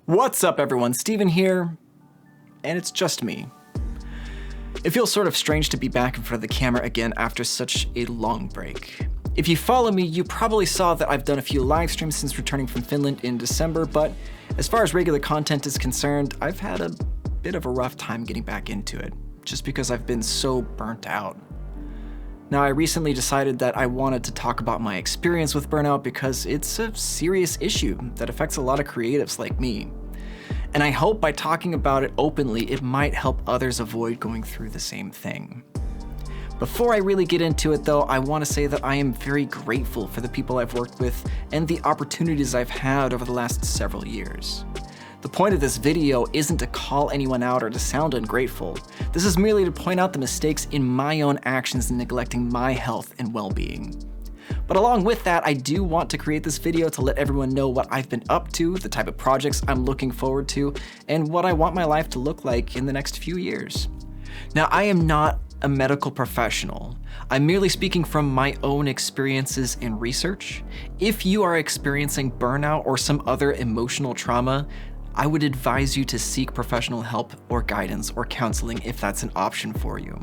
What's up everyone, Steven here, and it's just me. It feels sort of strange to be back in front of the camera again after such a long break. If you follow me, you probably saw that I've done a few live streams since returning from Finland in December, but as far as regular content is concerned, I've had a bit of a rough time getting back into it, just because I've been so burnt out. Now, I recently decided that I wanted to talk about my experience with burnout because it's a serious issue that affects a lot of creatives like me. And I hope by talking about it openly, it might help others avoid going through the same thing. Before I really get into it though, I want to say that I am very grateful for the people I've worked with and the opportunities I've had over the last several years. The point of this video isn't to call anyone out or to sound ungrateful. This is merely to point out the mistakes in my own actions in neglecting my health and well-being. But along with that, I do want to create this video to let everyone know what I've been up to, the type of projects I'm looking forward to, and what I want my life to look like in the next few years. Now, I am not a medical professional. I'm merely speaking from my own experiences and research. If you are experiencing burnout or some other emotional trauma, I would advise you to seek professional help or guidance or counseling if that's an option for you.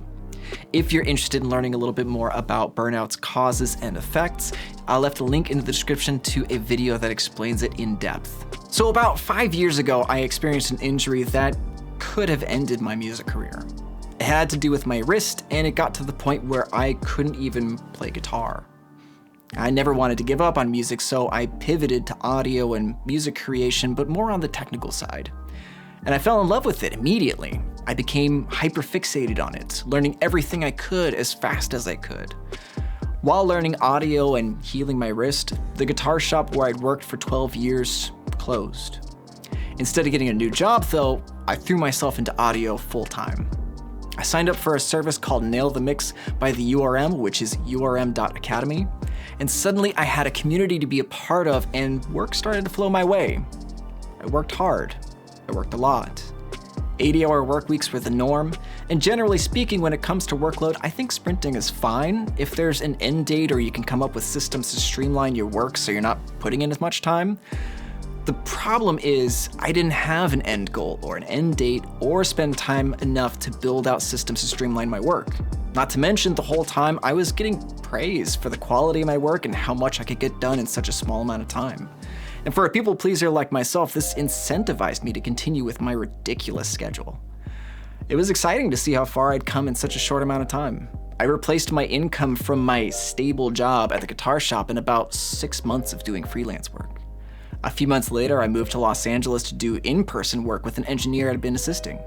If you're interested in learning a little bit more about burnout's causes and effects, I left a link in the description to a video that explains it in depth. So about 5 years ago, I experienced an injury that could have ended my music career. It had to do with my wrist, and it got to the point where I couldn't even play guitar. I never wanted to give up on music, so I pivoted to audio and music creation, but more on the technical side. And I fell in love with it immediately. I became hyper-fixated on it, learning everything I could as fast as I could. While learning audio and healing my wrist, the guitar shop where I'd worked for 12 years closed. Instead of getting a new job though, I threw myself into audio full-time. I signed up for a service called Nail the Mix by the URM, which is urm.academy. And suddenly I had a community to be a part of and work started to flow my way. I worked hard. I worked a lot. 80-hour work weeks were the norm, and generally speaking, when it comes to workload, I think sprinting is fine if there's an end date or you can come up with systems to streamline your work so you're not putting in as much time. The problem is I didn't have an end goal or an end date or spend time enough to build out systems to streamline my work. Not to mention the whole time I was getting praise for the quality of my work and how much I could get done in such a small amount of time. And for a people pleaser like myself, this incentivized me to continue with my ridiculous schedule. It was exciting to see how far I'd come in such a short amount of time. I replaced my income from my stable job at the guitar shop in about 6 months of doing freelance work. A few months later, I moved to Los Angeles to do in-person work with an engineer I'd been assisting.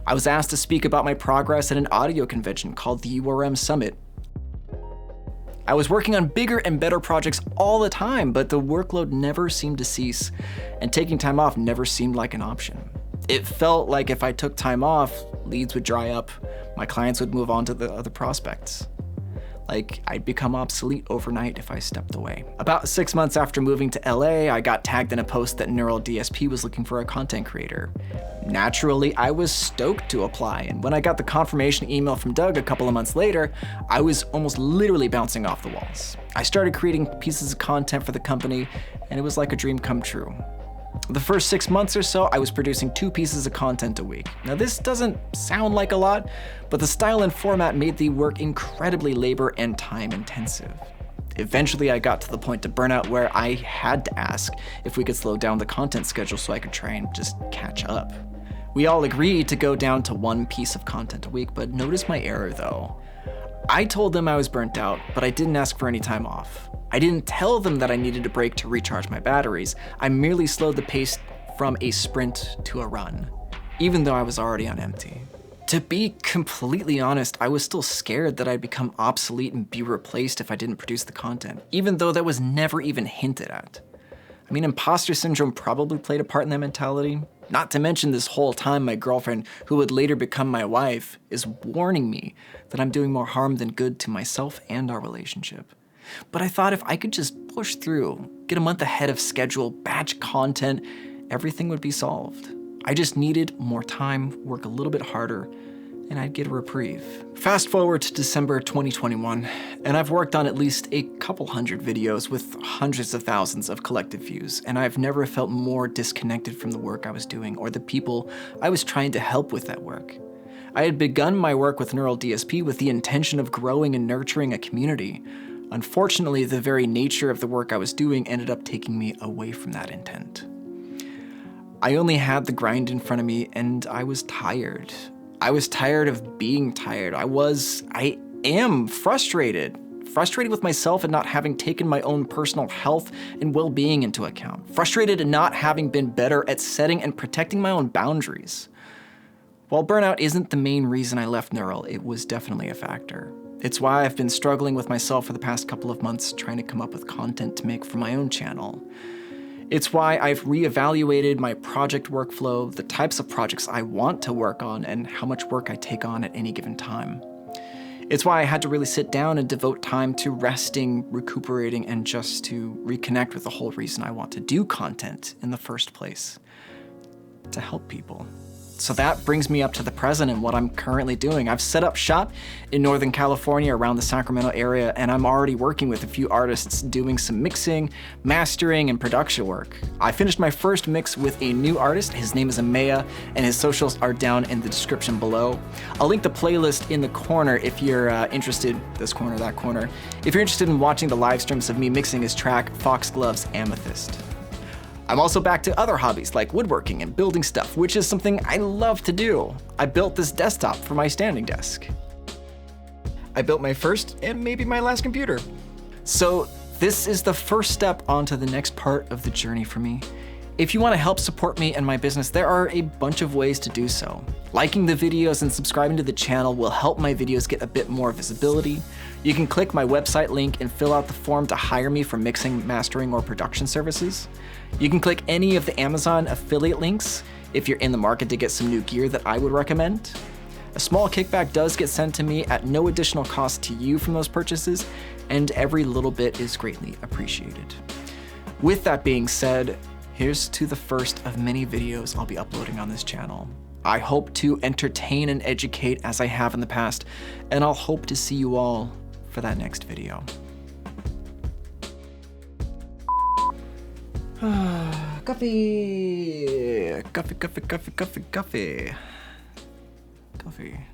I was asked to speak about my progress at an audio convention called the URM Summit. I was working on bigger and better projects all the time, but the workload never seemed to cease, and taking time off never seemed like an option. It felt like if I took time off, leads would dry up, my clients would move on to the other prospects. Like, I'd become obsolete overnight if I stepped away. About 6 months after moving to LA, I got tagged in a post that Neural DSP was looking for a content creator. Naturally, I was stoked to apply, and when I got the confirmation email from Doug a couple of months later, I was almost literally bouncing off the walls. I started creating pieces of content for the company, and it was like a dream come true. The first 6 months or so, I was producing 2 pieces of content a week. Now this doesn't sound like a lot, but the style and format made the work incredibly labor and time intensive. Eventually I got to the point of burnout where I had to ask if we could slow down the content schedule so I could try and just catch up. We all agreed to go down to 1 piece of content a week, but notice my error though. I told them I was burnt out, but I didn't ask for any time off. I didn't tell them that I needed a break to recharge my batteries. I merely slowed the pace from a sprint to a run, even though I was already on empty. To be completely honest, I was still scared that I'd become obsolete and be replaced if I didn't produce the content, even though that was never even hinted at. I mean, imposter syndrome probably played a part in that mentality. Not to mention this whole time my girlfriend, who would later become my wife, is warning me that I'm doing more harm than good to myself and our relationship. But I thought if I could just push through, get a month ahead of schedule, batch content, everything would be solved. I just needed more time, work a little bit harder, and I'd get a reprieve. Fast forward to December 2021, and I've worked on at least a couple hundred videos with hundreds of thousands of collective views, and I've never felt more disconnected from the work I was doing or the people I was trying to help with that work. I had begun my work with Neural DSP with the intention of growing and nurturing a community. Unfortunately, the very nature of the work I was doing ended up taking me away from that intent. I only had the grind in front of me, and I was tired. I was tired of being tired. I am frustrated. Frustrated with myself and not having taken my own personal health and well-being into account. Frustrated and not having been better at setting and protecting my own boundaries. While burnout isn't the main reason I left Neural, it was definitely a factor. It's why I've been struggling with myself for the past couple of months, trying to come up with content to make for my own channel. It's why I've reevaluated my project workflow, the types of projects I want to work on, and how much work I take on at any given time. It's why I had to really sit down and devote time to resting, recuperating, and just to reconnect with the whole reason I want to do content in the first place: to help people. So that brings me up to the present and what I'm currently doing. I've set up shop in Northern California around the Sacramento area, and I'm already working with a few artists doing some mixing, mastering, and production work. I finished my first mix with a new artist. His name is Ameya, and his socials are down in the description below. I'll link the playlist in the corner if you're interested, this corner, that corner. If you're interested in watching the live streams of me mixing his track, Foxglove's Amethyst. I'm also back to other hobbies like woodworking and building stuff, which is something I love to do. I built this desktop for my standing desk. I built my first and maybe my last computer. So this is the first step onto the next part of the journey for me. If you want to help support me and my business, there are a bunch of ways to do so. Liking the videos and subscribing to the channel will help my videos get a bit more visibility. You can click my website link and fill out the form to hire me for mixing, mastering, or production services. You can click any of the Amazon affiliate links if you're in the market to get some new gear that I would recommend. A small kickback does get sent to me at no additional cost to you from those purchases, and every little bit is greatly appreciated. With that being said, here's to the first of many videos I'll be uploading on this channel. I hope to entertain and educate as I have in the past, and I'll hope to see you all for that next video. Coffee. Coffee.